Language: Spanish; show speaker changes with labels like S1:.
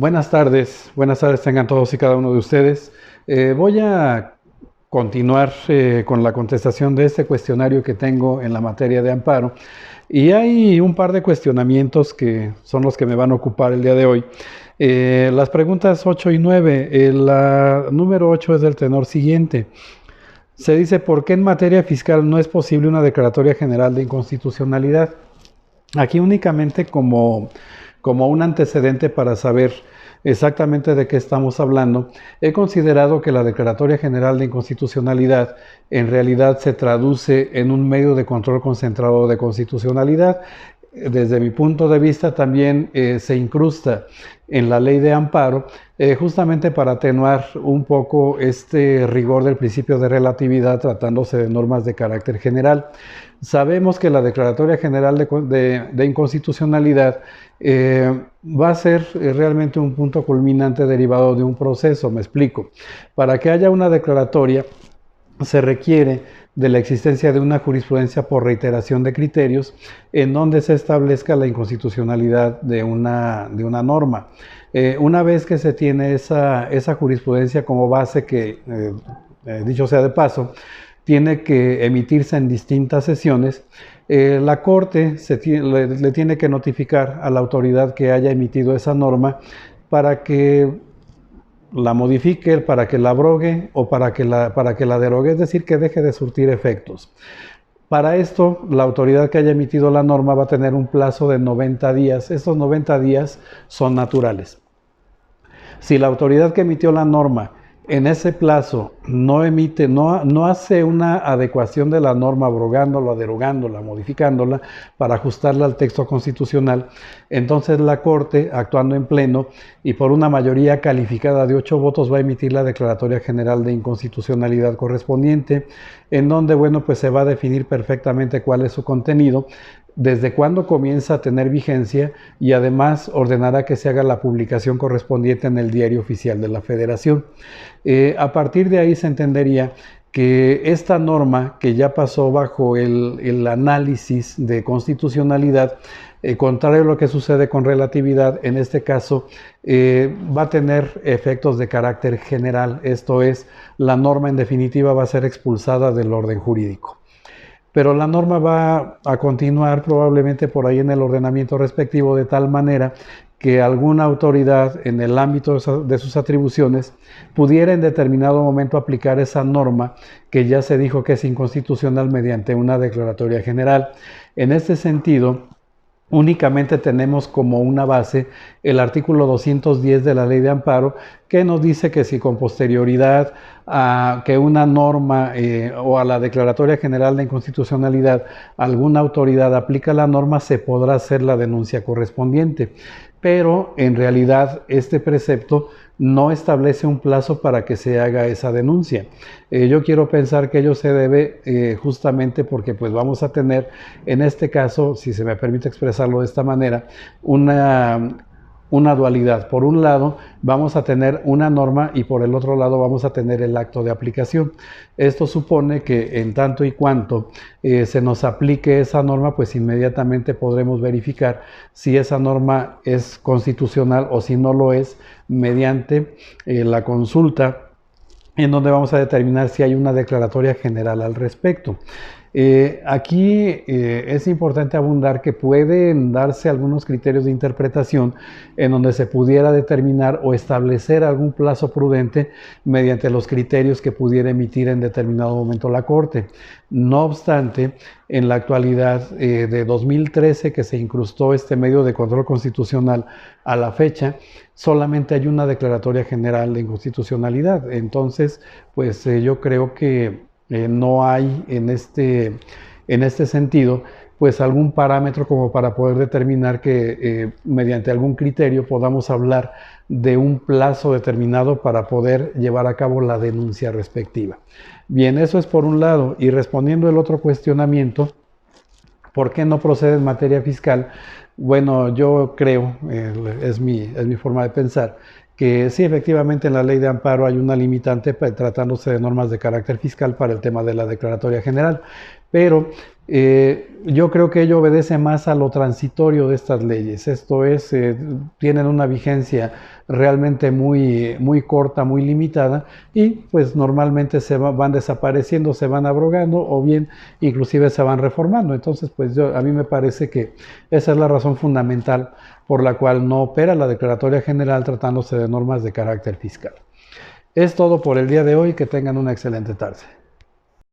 S1: Buenas tardes tengan todos y cada uno de ustedes. Voy a continuar con la contestación de este cuestionario que tengo en la materia de amparo. Y hay un par de cuestionamientos que son los que me van a ocupar el día de hoy. Las preguntas 8 y 9. La número 8 es del tenor siguiente. Se dice, ¿por qué en materia fiscal no es posible una declaratoria general de inconstitucionalidad? Aquí únicamente como un antecedente para saber exactamente de qué estamos hablando, he considerado que la Declaratoria General de Inconstitucionalidad en realidad se traduce en un medio de control concentrado de constitucionalidad. Desde mi punto de vista también se incrusta en la ley de amparo justamente para atenuar un poco este rigor del principio de relatividad tratándose de normas de carácter general. Sabemos que la Declaratoria General de Inconstitucionalidad va a ser realmente un punto culminante derivado de un proceso. Me explico. Para que haya una declaratoria se requiere de la existencia de una jurisprudencia por reiteración de criterios en donde se establezca la inconstitucionalidad de una norma. Una vez que se tiene esa jurisprudencia como base, que dicho sea de paso, tiene que emitirse en distintas sesiones, la Corte le tiene que notificar a la autoridad que haya emitido esa norma para que la modifique, para que la abrogue o para que la derogue, es decir, que deje de surtir efectos. Para esto, la autoridad que haya emitido la norma va a tener un plazo de 90 días. Estos 90 días son naturales. Si la autoridad que emitió la norma en ese plazo no hace una adecuación de la norma, abrogándola, derogándola, modificándola para ajustarla al texto constitucional, entonces la Corte, actuando en pleno y por una mayoría calificada de 8 votos, va a emitir la Declaratoria General de Inconstitucionalidad correspondiente, en donde, bueno, pues se va a definir perfectamente cuál es su contenido, desde cuándo comienza a tener vigencia y además ordenará que se haga la publicación correspondiente en el Diario Oficial de la Federación. A partir de ahí se entendería que esta norma, que ya pasó bajo el análisis de constitucionalidad, contrario a lo que sucede con relatividad, en este caso va a tener efectos de carácter general, esto es, la norma en definitiva va a ser expulsada del orden jurídico. Pero la norma va a continuar probablemente por ahí en el ordenamiento respectivo, de tal manera que alguna autoridad en el ámbito de sus atribuciones pudiera en determinado momento aplicar esa norma que ya se dijo que es inconstitucional mediante una declaratoria general. En este sentido, únicamente tenemos como una base el artículo 210 de la Ley de Amparo, que nos dice que si con posterioridad a que una norma o a la Declaratoria General de Inconstitucionalidad alguna autoridad aplica la norma, se podrá hacer la denuncia correspondiente. Pero en realidad este precepto no establece un plazo para que se haga esa denuncia. Yo quiero pensar que ello se debe justamente porque pues vamos a tener, en este caso, si se me permite expresarlo de esta manera, una dualidad. Por un lado vamos a tener una norma y por el otro lado vamos a tener el acto de aplicación. Esto supone que en tanto y cuanto se nos aplique esa norma, pues inmediatamente podremos verificar si esa norma es constitucional o si no lo es, mediante la consulta, en donde vamos a determinar si hay una declaratoria general al respecto. Aquí es importante abundar que pueden darse algunos criterios de interpretación en donde se pudiera determinar o establecer algún plazo prudente mediante los criterios que pudiera emitir en determinado momento la Corte. No obstante, en la actualidad de 2013, que se incrustó este medio de control constitucional a la fecha, solamente hay una declaratoria general de inconstitucionalidad. Entonces, pues yo creo que no hay en este sentido pues algún parámetro como para poder determinar que mediante algún criterio podamos hablar de un plazo determinado para poder llevar a cabo la denuncia respectiva. Bien, eso es por un lado. Y respondiendo el otro cuestionamiento, ¿por qué no procede en materia fiscal? Bueno, yo creo, es mi forma de pensar, que sí, efectivamente en la Ley de Amparo hay una limitante tratándose de normas de carácter fiscal para el tema de la declaratoria general, pero yo creo que ello obedece más a lo transitorio de estas leyes. Esto es, tienen una vigencia realmente muy corta, muy limitada, y pues normalmente van desapareciendo, se van abrogando, o bien inclusive se van reformando. Entonces, pues a mí me parece que esa es la razón fundamental por la cual no opera la Declaratoria General tratándose de normas de carácter fiscal. Es todo por el día de hoy. Que tengan una excelente tarde.